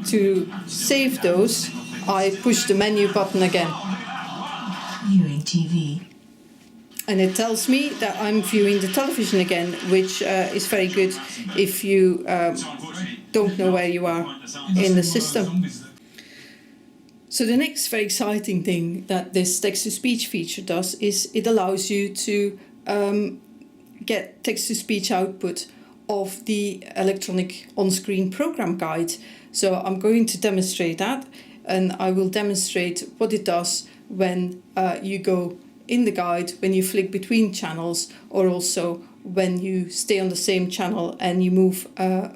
to save those, I push the menu button again. Viewing TV. And it tells me that I'm viewing the television again, which is very good if you don't know where you are in the system. So the next very exciting thing that this text-to-speech feature does is it allows you to get text-to-speech output of the electronic on-screen program guide. So I'm going to demonstrate that, and I will demonstrate what it does when you go in the guide, when you flick between channels, or also when you stay on the same channel and you move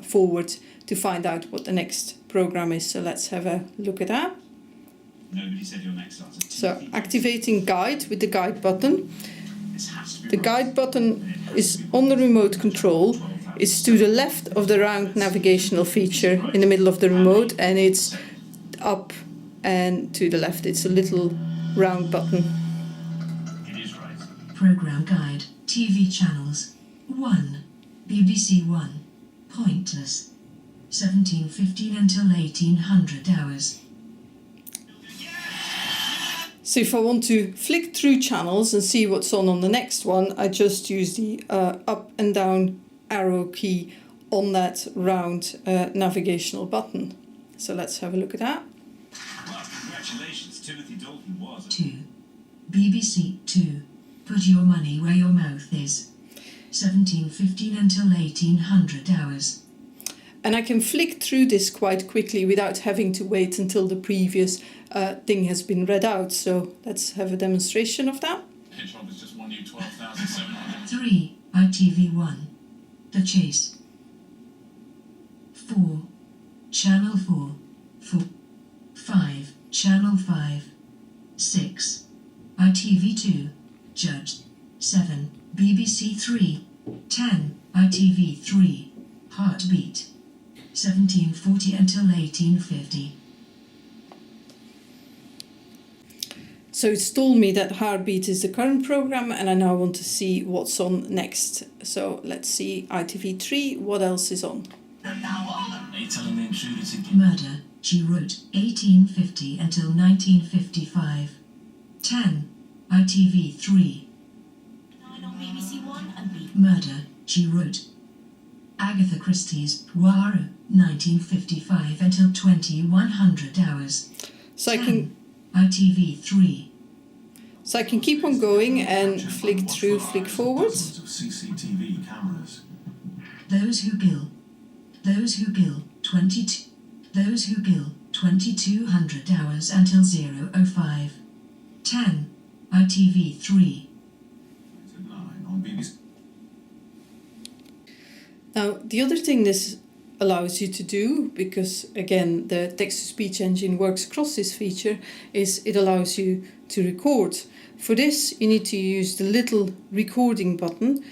forward to find out what the next program is. So let's have a look at that. Nobody said your next answer. So activating guide with the guide button. The guide button is on the remote control. It's to the left of the round navigational feature in the middle of the remote, and it's up and to the left. It's a little round button. Program guide, TV channels. 1. BBC 1. Pointless. 1715 until 1800 hours. So if I want to flick through channels and see what's on the next one, I just use the up and down arrow key on that round navigational button. So let's have a look at that. Well, congratulations, Timothy Dalton was. 2. BBC 2. Put your money where your mouth is. 1715 until 1800 hours. And I can flick through this quite quickly without having to wait until the previous thing has been read out. So let's have a demonstration of that. Hedgehog has just won you 12,700. 3. ITV1. The Chase. 4. Channel 4. 5. Channel 5. 6. ITV2. Judged. 7. BBC 3. 10. ITV3. Heartbeat. 1740 until 1850. So it's told me that Heartbeat is the current program, and I now want to see what's on next. So let's see ITV3, what else is on? Murder, She Wrote, 1850 until 1955. 10. ITV3. Murder, She Wrote. Agatha Christie's Poirot, 1955 until 2100 hours. So I can ITV3. So I can keep on going and flick through, flick forwards. CCTV cameras. Those Who Kill. Those Who Kill, 22. Those Who Kill, 2200 hours until 005. 10. ITV3. On BBC. Now, the other thing this allows you to do, because again the text-to-speech engine works across this feature, is it allows you to record. For this you need to use the little recording button,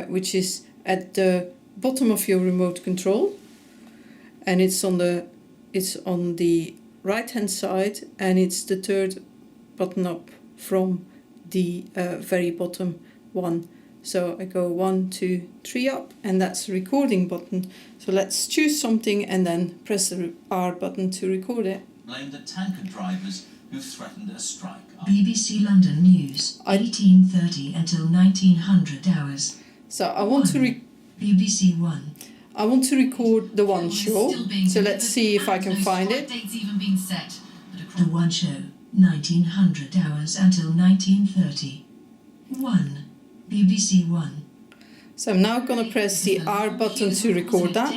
which is at the bottom of your remote control, and it's on the right hand side, and it's the third button up from the very bottom one. So I go 1, 2, 3 up, and that's the recording button. So let's choose something and then press the R button to record it. Blame the tanker drivers who threatened a strike. BBC London News, 1830 until 1900 hours. So I want to BBC 1. I want to record the One Show. So let's see if I can find it. The One Show, 1900 hours until 1930. 1. BBC 1. So I'm now going to press the R button to record that.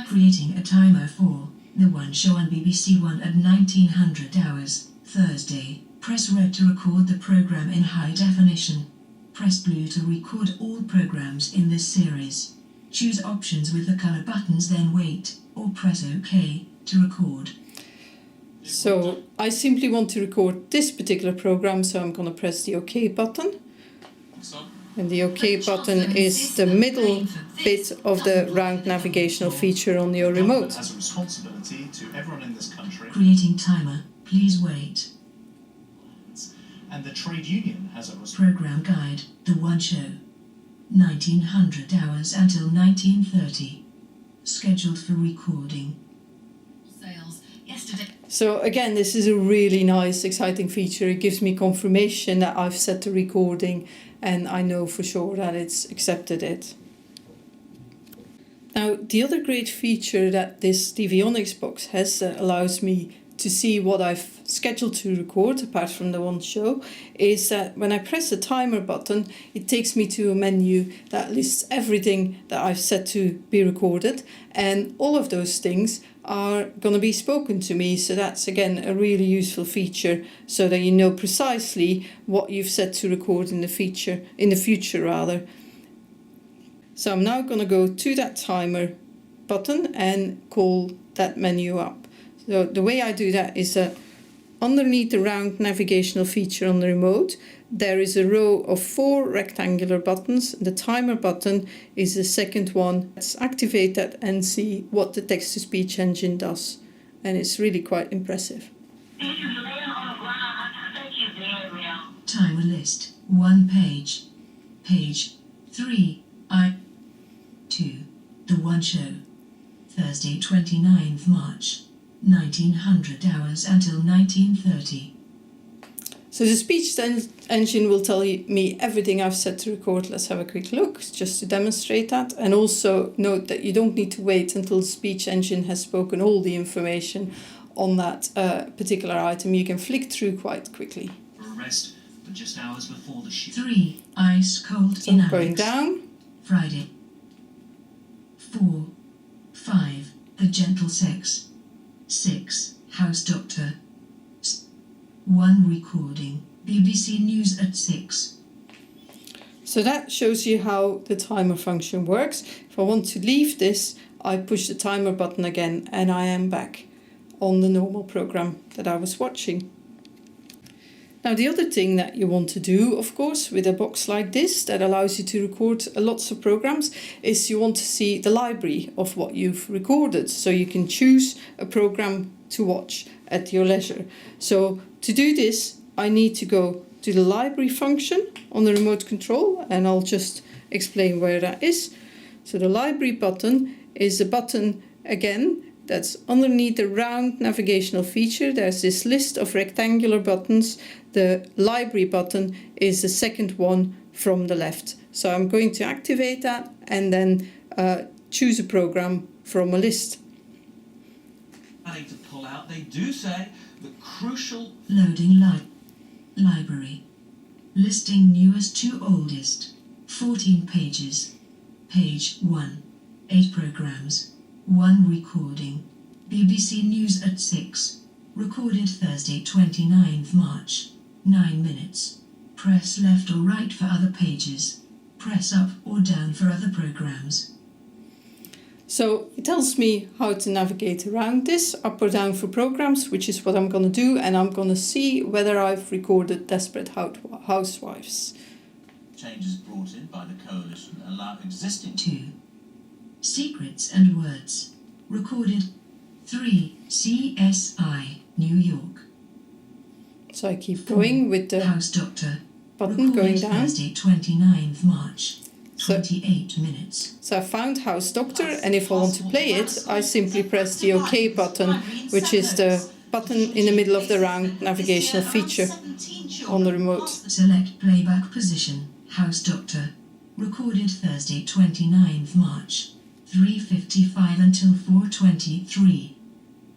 Creating a timer for The One Show on BBC 1 at 1900 hours, Thursday. Press red to record the program in high definition. Press blue to record all programs in this series. Choose options with the color buttons, then wait, or press OK to record. So I simply want to record this particular program, so I'm going to press the OK button. And the OK button is the middle bit of the round navigational feature on your remote. Has a responsibility to everyone in this country. Creating timer, please wait. And the trade union has a Program guide, The One Show. 1900 hours until 1930. Scheduled for recording. Sales yesterday. So again, this is a really nice, exciting feature. It gives me confirmation that I've set the recording and I know for sure that it's accepted it. Now, the other great feature that this TVonics box has that allows me to see what I've scheduled to record, apart from the one show, is that when I press the timer button, it takes me to a menu that lists everything that I've set to be recorded, and all of those things are going to be spoken to me. So that's again a really useful feature, so that you know precisely what you've set to record in the future. So I'm now going to go to that timer button and call that menu up. So the way I do that is that underneath the round navigational feature on the remote, there is a row of 4 rectangular buttons. The timer button is the second one. Let's activate that and see what the text-to-speech engine does. And it's really quite impressive. Timer list. 1 page. Page 3. 2. The One Show. Thursday, 29th March. 1900 hours until 1930. So the speech engine will tell me everything I've set to record. Let's have a quick look just to demonstrate that. And also note that you don't need to wait until the speech engine has spoken all the information on that particular item. You can flick through quite quickly. For arrest, but just hours before the shoot. 3. Ice cold So in going Alex. down. Friday. 4. 5. The Gentle Sex. 6. House Doctor. 1 recording. BBC News at 6. So that shows you how the timer function works. If I want to leave this, I push the timer button again and I am back on the normal program that I was watching. Now, the other thing that you want to do, of course, with a box like this that allows you to record lots of programs, is you want to see the library of what you've recorded. So you can choose a program to watch at your leisure. So to do this, I need to go to the library function on the remote control, and I'll just explain where that is. So the library button is a button, again, that's underneath the round navigational feature. There's this list of rectangular buttons. The library button is the second one from the left. So I'm going to activate that and then choose a program from a list. Planning to pull out, they do say the crucial Loading library. Listing newest to oldest. 14 pages. Page 1. 8 programs. 1 recording. BBC News at 6. Recorded Thursday, 29th March. 9 minutes. Press left or right for other pages. Press up or down for other programs. So it tells me how to navigate around this, up or down for programs, which is what I'm going to do, and I'm going to see whether I've recorded Desperate Housewives. changes brought in by the coalition allow existing 2. Secrets and Words. Recorded 3. CSI, New York. So I keep going with the House Doctor. button going down. Thursday, 29th March. So- 28 minutes. So I found House Doctor, and if I want to play it, I simply press the OK button, which is the button in the middle of the round navigational feature on the remote. Select playback position. House Doctor. Recorded Thursday, 29th March. 3:55 until 4:23.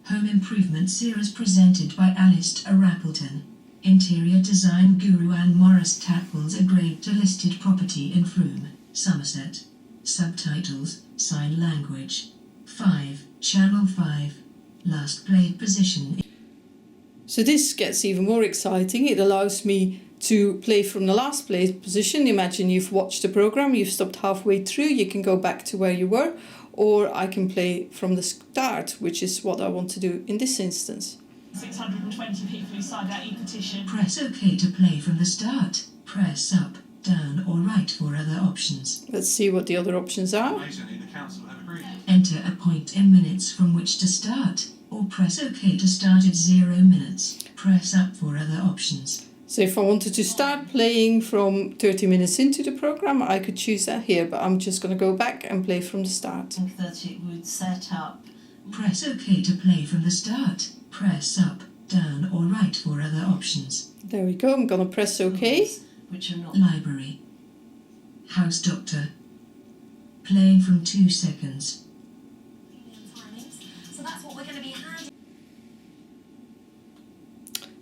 Home Improvement Series presented by Alistair Rappleton. Interior design guru Anne Morris tackles a grade to listed property in Frome, Somerset. Subtitles, sign language. 5, Channel 5. Last played position. So this gets even more exciting. It allows me to play from the last played position. Imagine you've watched a program, you've stopped halfway through, you can go back to where you were, or I can play from the start, which is what I want to do in this instance. 620 people who signed that e-petition. Press OK to play from the start. Press up, down or right for other options. Let's see what the other options are. the council have agreed. Enter a point in minutes from which to start, or press OK to start at 0 minutes. Press up for other options. So if I wanted to start playing from 30 minutes into the program, I could choose that here, but I'm just going to go back and play from the start. think that it would set up. Press OK to play from the start. Press up, down or right for other options. There we go. I'm going to press OK. Which are not. Library. House Doctor. Playing from 2 seconds. So that's what we're going to be handing.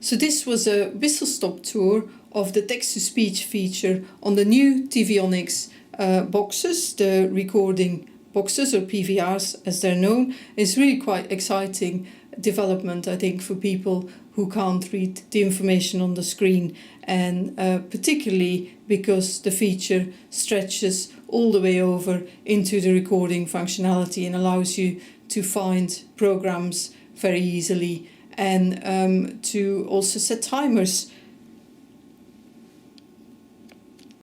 So this was a whistle-stop tour of the text-to-speech feature on the new TVonics boxes, the recording boxes, or PVRs as they're known. It's really quite exciting development, I think, for people who can't read the information on the screen, and particularly because the feature stretches all the way over into the recording functionality and allows you to find programs very easily, and to also set timers